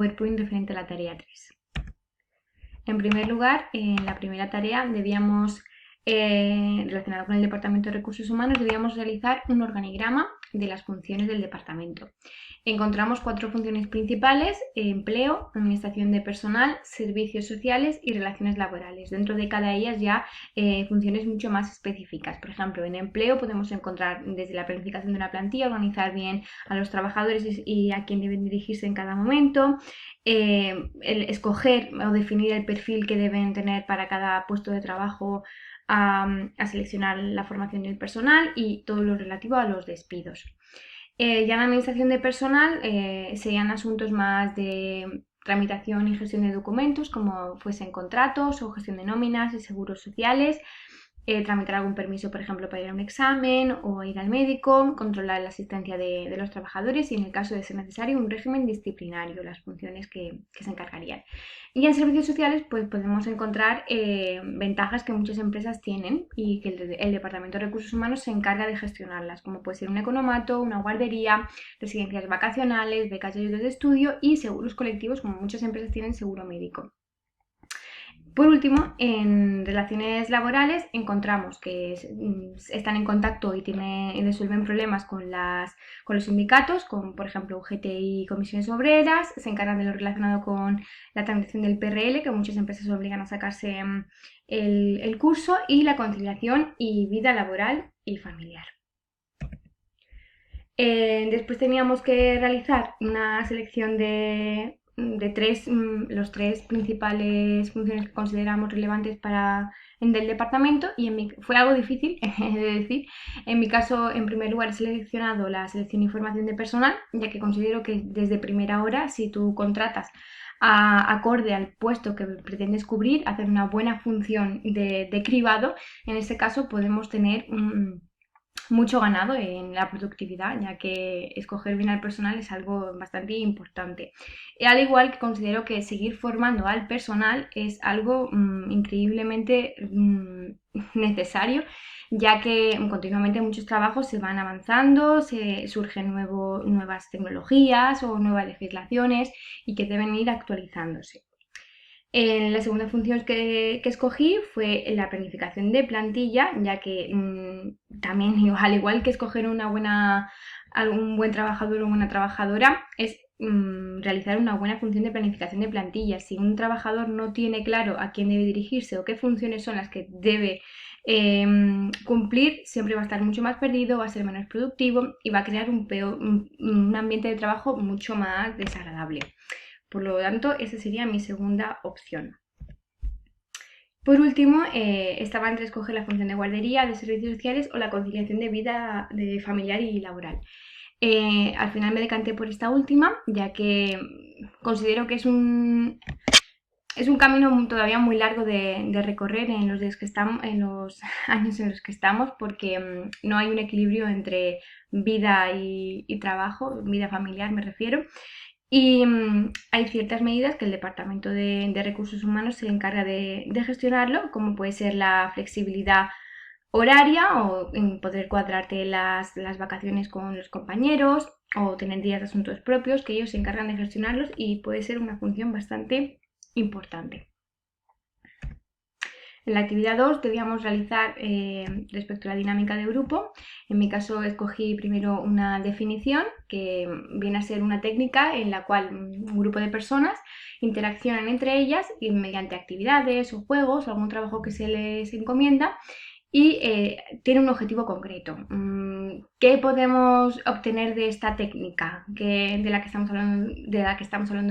PowerPoint referente a la tarea 3. En primer lugar, en la primera tarea debíamos, relacionada con el Departamento de Recursos Humanos, debíamos realizar un organigrama de las funciones del departamento. Encontramos 4 funciones principales: empleo, administración de personal, servicios sociales y relaciones laborales. Dentro de cada ellas ya funciones mucho más específicas. Por ejemplo, en empleo podemos encontrar desde la planificación de una plantilla, organizar bien a los trabajadores y a quién deben dirigirse en cada momento, el escoger o definir el perfil que deben tener para cada puesto de trabajo, a seleccionar la formación del personal y todo lo relativo a los despidos. Ya en la administración de personal serían asuntos más de tramitación y gestión de documentos, como fuesen contratos o gestión de nóminas y seguros sociales, tramitar algún permiso, por ejemplo, para ir a un examen o ir al médico, controlar la asistencia de los trabajadores y, en el caso de ser necesario, un régimen disciplinario, las funciones que se encargarían. Y en servicios sociales pues podemos encontrar ventajas que muchas empresas tienen y que el Departamento de Recursos Humanos se encarga de gestionarlas, como puede ser un economato, una guardería, residencias vacacionales, becas de ayudas de estudio y seguros colectivos, como muchas empresas tienen seguro médico. Por último, en relaciones laborales encontramos que están en contacto y resuelven problemas con los sindicatos, como por ejemplo UGT y comisiones obreras. Se encargan de lo relacionado con la tramitación del PRL, que muchas empresas obligan a sacarse el curso, y la conciliación y vida laboral y familiar. Después teníamos que realizar una selección de los 3 principales funciones que consideramos relevantes del departamento, y fue algo difícil, he de decir. En mi caso, en primer lugar, he seleccionado la selección y formación de personal, ya que considero que desde primera hora, si tú contratas acorde al puesto que pretendes cubrir, hacer una buena función de cribado, en este caso podemos tener mucho ganado en la productividad, ya que escoger bien al personal es algo bastante importante. Al igual que considero que seguir formando al personal es algo increíblemente necesario, ya que continuamente muchos trabajos se van avanzando, surgen nuevas tecnologías o nuevas legislaciones y que deben ir actualizándose. La segunda función que escogí fue la planificación de plantilla, ya que también, al igual que escoger un buen trabajador o buena trabajadora, es realizar una buena función de planificación de plantilla. Si un trabajador no tiene claro a quién debe dirigirse o qué funciones son las que debe cumplir, siempre va a estar mucho más perdido, va a ser menos productivo y va a crear un ambiente de trabajo mucho más desagradable. Por lo tanto, esa sería mi segunda opción. Por último, estaba entre escoger la función de guardería, de servicios sociales o la conciliación de vida familiar y laboral. Al final me decanté por esta última, ya que considero que es un camino todavía muy largo de recorrer en los años en los que estamos, porque no hay un equilibrio entre vida y trabajo, vida familiar me refiero. Y hay ciertas medidas que el Departamento de Recursos Humanos se encarga de gestionarlo, como puede ser la flexibilidad horaria o en poder cuadrarte las vacaciones con los compañeros o tener días de asuntos propios, que ellos se encargan de gestionarlos y puede ser una función bastante importante. En la actividad 2 debíamos realizar respecto a la dinámica de grupo. En mi caso escogí primero una definición, que viene a ser una técnica en la cual un grupo de personas interaccionan entre ellas y mediante actividades o juegos o algún trabajo que se les encomienda, y tiene un objetivo concreto. ¿Qué podemos obtener de esta técnica de la que estamos hablando,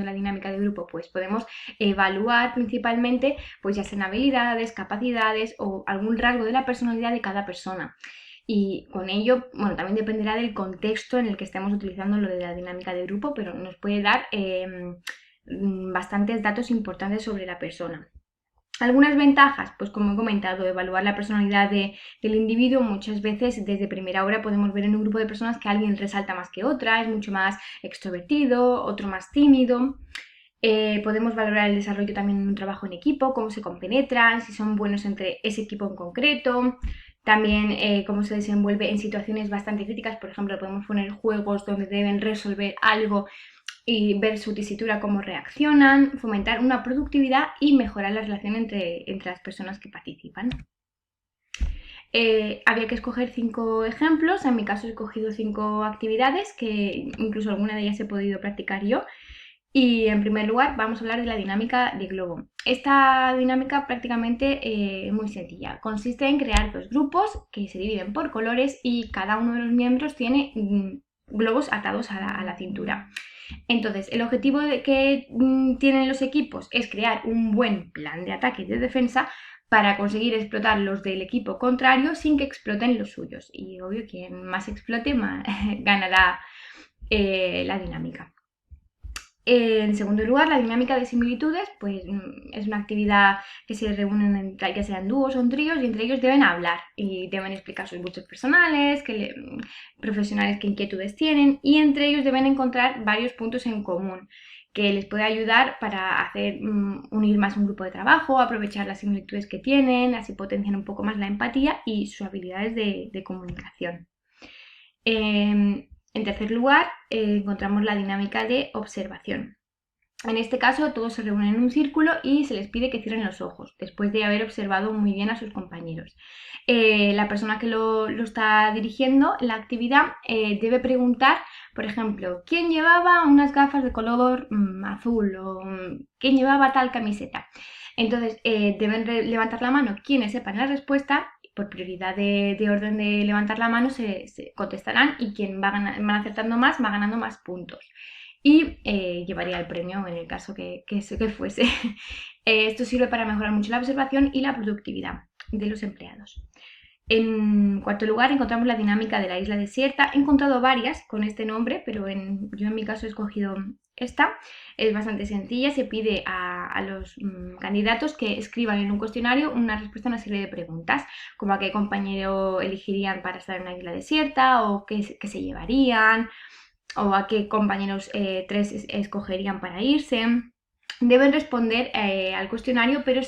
de la dinámica de grupo? Pues podemos evaluar principalmente, pues ya sean habilidades, capacidades o algún rasgo de la personalidad de cada persona. Y con ello, bueno, también dependerá del contexto en el que estemos utilizando lo de la dinámica de grupo, pero nos puede dar bastantes datos importantes sobre la persona. Algunas ventajas, pues como he comentado, evaluar la personalidad del individuo. Muchas veces desde primera hora podemos ver en un grupo de personas que alguien resalta más que otra, es mucho más extrovertido, otro más tímido. Podemos valorar el desarrollo también en un trabajo en equipo, cómo se compenetran, si son buenos entre ese equipo en concreto. También cómo se desenvuelve en situaciones bastante críticas. Por ejemplo, podemos poner juegos donde deben resolver algo y ver su tesitura, cómo reaccionan, fomentar una productividad y mejorar la relación entre las personas que participan. Había que escoger 5 ejemplos, en mi caso he escogido 5 actividades que incluso alguna de ellas he podido practicar yo. Y en primer lugar vamos a hablar de la dinámica de globo. Esta dinámica prácticamente es muy sencilla. Consiste en crear 2 grupos que se dividen por colores y cada uno de los miembros tiene globos atados a la cintura. Entonces, el objetivo que tienen los equipos es crear un buen plan de ataque y de defensa para conseguir explotar los del equipo contrario sin que exploten los suyos. Y obvio, quien más explote, más ganará la dinámica. En segundo lugar, la dinámica de similitudes, pues es una actividad que se reúnen ya sean dúos o en tríos y entre ellos deben hablar y deben explicar sus gustos personales, profesionales, qué inquietudes tienen y entre ellos deben encontrar varios puntos en común que les puede ayudar para hacer unir más un grupo de trabajo, aprovechar las similitudes que tienen, así potencian un poco más la empatía y sus habilidades de comunicación. En tercer lugar, encontramos la dinámica de observación. En este caso, todos se reúnen en un círculo y se les pide que cierren los ojos, después de haber observado muy bien a sus compañeros. La persona que lo está dirigiendo, la actividad, debe preguntar, por ejemplo, ¿quién llevaba unas gafas de color azul? O ¿quién llevaba tal camiseta? Entonces, deben levantar la mano quienes sepan la respuesta. Por prioridad de orden de levantar la mano se contestarán y quien van acertando más va ganando más puntos y llevaría el premio en el caso que fuese. Esto sirve para mejorar mucho la observación y la productividad de los empleados. En cuarto lugar encontramos la dinámica de la isla desierta. He encontrado varias con este nombre, pero yo en mi caso he escogido esta. Es bastante sencilla, se pide a los candidatos que escriban en un cuestionario una respuesta a una serie de preguntas, como a qué compañero elegirían para estar en una isla desierta o qué se llevarían, o a qué compañeros 3 escogerían para irse. Deben responder al cuestionario pero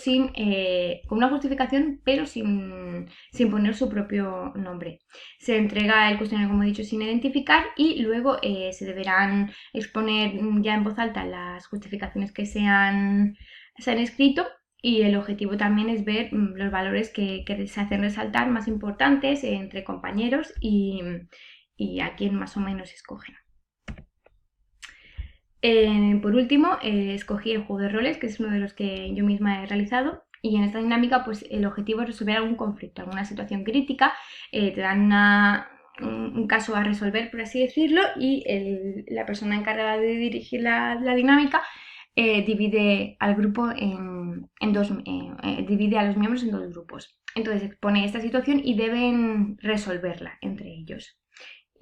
con una justificación, pero sin poner su propio nombre. Se entrega el cuestionario, como he dicho, sin identificar y luego se deberán exponer ya en voz alta las justificaciones que se han escrito. Y el objetivo también es ver los valores que se hacen resaltar más importantes entre compañeros y a quién más o menos escogen. Por último, escogí el juego de roles, que es uno de los que yo misma he realizado. Y en esta dinámica, pues el objetivo es resolver algún conflicto, alguna situación crítica. Te dan un caso a resolver, por así decirlo, y la persona encargada de dirigir la dinámica divide al grupo divide a los miembros en 2 grupos. Entonces expone esta situación y deben resolverla entre ellos.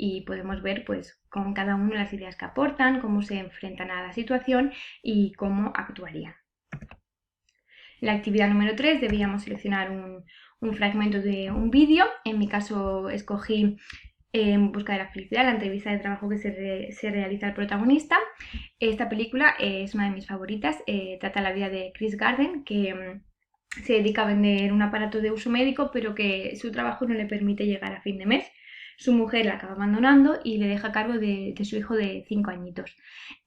Y podemos ver pues con cada uno las ideas que aportan, cómo se enfrentan a la situación y cómo actuarían. En la actividad número 3 debíamos seleccionar un fragmento de un vídeo. En mi caso escogí En busca de la felicidad, la entrevista de trabajo que se realiza al protagonista. Esta película es una de mis favoritas, trata la vida de Chris Garden, que se dedica a vender un aparato de uso médico, pero que su trabajo no le permite llegar a fin de mes. Su mujer la acaba abandonando y le deja a cargo de su hijo de 5 añitos.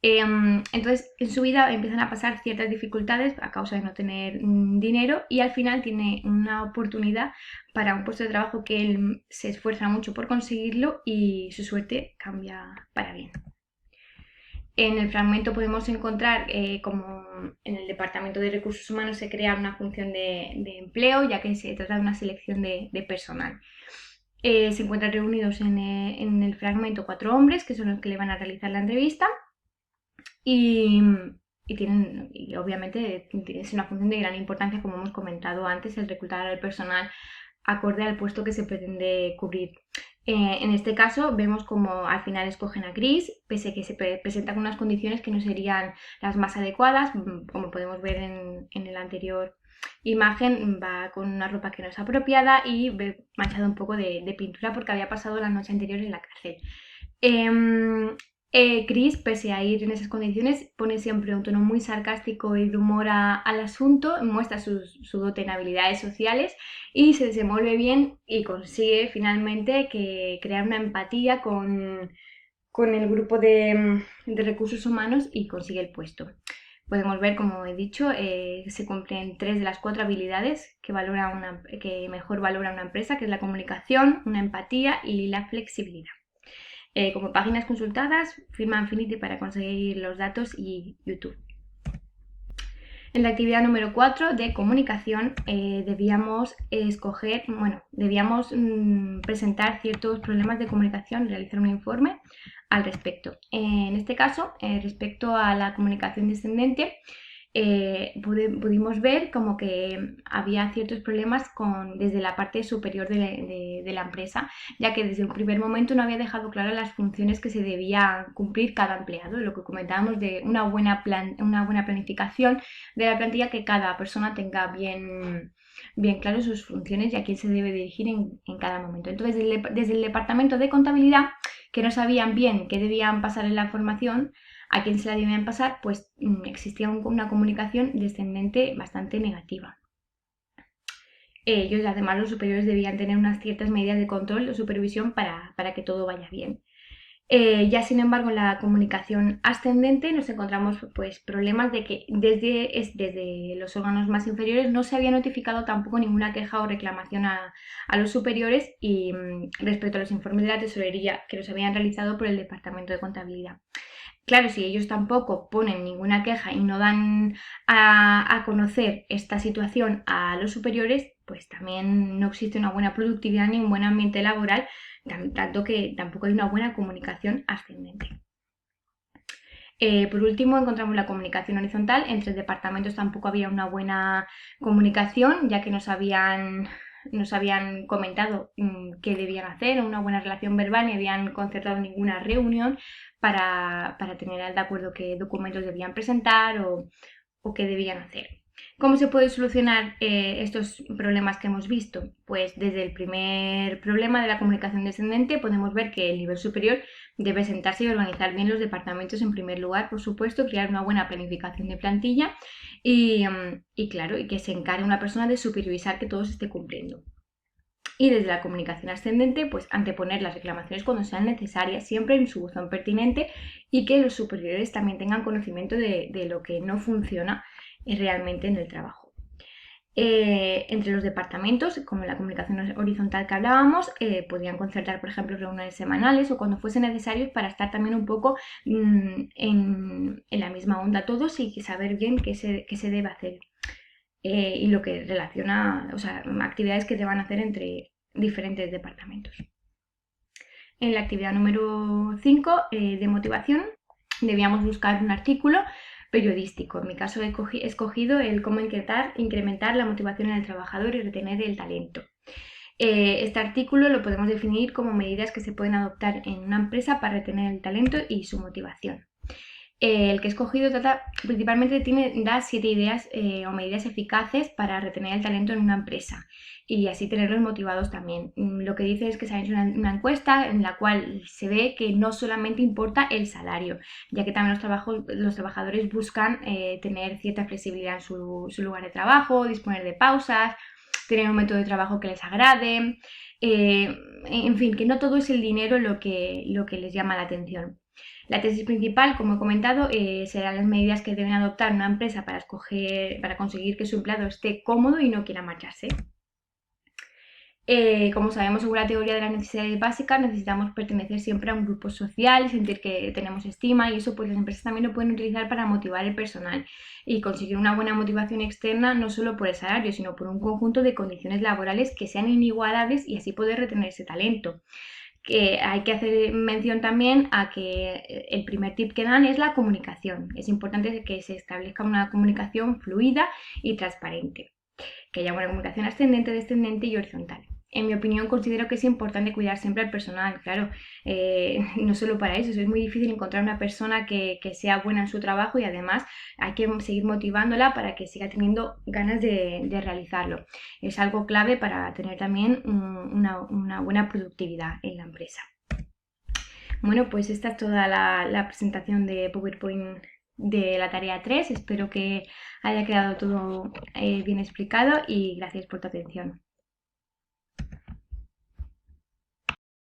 Entonces, en su vida empiezan a pasar ciertas dificultades a causa de no tener dinero y al final tiene una oportunidad para un puesto de trabajo que él se esfuerza mucho por conseguirlo y su suerte cambia para bien. En el fragmento podemos encontrar como en el Departamento de Recursos Humanos se crea una función de empleo, ya que se trata de una selección de personal. Se encuentran reunidos en el fragmento 4 hombres, que son los que le van a realizar la entrevista, y obviamente es una función de gran importancia, como hemos comentado antes, el reclutar al personal acorde al puesto que se pretende cubrir. En este caso vemos como al final escogen a Chris, pese a que se presenta con unas condiciones que no serían las más adecuadas, como podemos ver en el anterior imagen. Va con una ropa que no es apropiada y ve manchado un poco de pintura porque había pasado la noche anterior en la cárcel. Chris, pese a ir en esas condiciones, pone siempre un tono muy sarcástico y de humor al asunto, muestra su dote en habilidades sociales y se desenvuelve bien y consigue finalmente crear una empatía con con el grupo de recursos humanos y consigue el puesto. Podemos ver, como he dicho, se cumplen 3 de las 4 habilidades que mejor valora una empresa, que es la comunicación, una empatía y la flexibilidad. Como páginas consultadas, firma Affinity para conseguir los datos y YouTube. En la actividad número 4 de comunicación debíamos presentar ciertos problemas de comunicación, realizar un informe al respecto. En este caso, respecto a la comunicación descendente, pudimos ver como que había ciertos problemas desde la parte superior de la empresa, ya que desde un primer momento no había dejado claras las funciones que se debía cumplir cada empleado, lo que comentábamos de una buena planificación de la plantilla, que cada persona tenga bien claro sus funciones y a quién se debe dirigir en cada momento. Entonces, desde el departamento de contabilidad, que no sabían bien qué debían pasar en la formación, a quién se la debían pasar, pues existía una comunicación descendente bastante negativa. Ellos, además, los superiores debían tener unas ciertas medidas de control o supervisión para que todo vaya bien. Ya sin embargo, en la comunicación ascendente nos encontramos pues problemas de que desde los órganos más inferiores no se había notificado tampoco ninguna queja o reclamación a los superiores y respecto a los informes de la tesorería que los habían realizado por el departamento de contabilidad. Claro, si ellos tampoco ponen ninguna queja y no dan a conocer esta situación a los superiores, pues también no existe una buena productividad ni un buen ambiente laboral, tanto que tampoco hay una buena comunicación ascendente. Por último, encontramos la comunicación horizontal. Entre departamentos tampoco había una buena comunicación, ya que nos habían comentado qué debían hacer, una buena relación verbal, ni habían concertado ninguna reunión para tener de acuerdo qué documentos debían presentar o qué debían hacer. ¿Cómo se puede solucionar estos problemas que hemos visto? Pues desde el primer problema de la comunicación descendente podemos ver que el nivel superior debe sentarse y organizar bien los departamentos en primer lugar, por supuesto, crear una buena planificación de plantilla y claro, y que se encargue una persona de supervisar que todo se esté cumpliendo. Y desde la comunicación ascendente, pues anteponer las reclamaciones cuando sean necesarias, siempre en su buzón pertinente, y que los superiores también tengan conocimiento de lo que no funciona realmente en el trabajo. Entre los departamentos, como la comunicación horizontal que hablábamos, podrían concertar, por ejemplo, reuniones semanales o cuando fuese necesario para estar también un poco en la misma onda todos y saber bien qué se debe hacer. Y lo que relaciona, o sea, actividades que deban hacer entre diferentes departamentos. En la actividad número 5 de motivación debíamos buscar un artículo periodístico. En mi caso he escogido el cómo incrementar la motivación en el trabajador y retener el talento. Este artículo lo podemos definir como medidas que se pueden adoptar en una empresa para retener el talento y su motivación. El que he escogido principalmente da 7 ideas o medidas eficaces para retener el talento en una empresa y así tenerlos motivados también. Lo que dice es que se ha hecho una encuesta en la cual se ve que no solamente importa el salario, ya que también los trabajadores buscan tener cierta flexibilidad en su lugar de trabajo, disponer de pausas, tener un método de trabajo que les agrade, en fin, que no todo es el dinero lo que les llama la atención. La tesis principal, como he comentado, serán las medidas que deben adoptar una empresa para conseguir que su empleado esté cómodo y no quiera marcharse. Como sabemos, según la teoría de las necesidades básicas, necesitamos pertenecer siempre a un grupo social, sentir que tenemos estima, y eso pues las empresas también lo pueden utilizar para motivar el personal y conseguir una buena motivación externa, no solo por el salario, sino por un conjunto de condiciones laborales que sean inigualables y así poder retener ese talento. Que hay que hacer mención también a que el primer tip que dan es la comunicación. Es importante que se establezca una comunicación fluida y transparente, que haya una comunicación ascendente, descendente y horizontal. En mi opinión, considero que es importante cuidar siempre al personal, claro, no solo para eso, es muy difícil encontrar una persona que sea buena en su trabajo y además hay que seguir motivándola para que siga teniendo ganas de realizarlo. Es algo clave para tener también una buena productividad en la empresa. Bueno, pues esta es toda la presentación de PowerPoint de la tarea 3. Espero que haya quedado todo bien explicado y gracias por tu atención.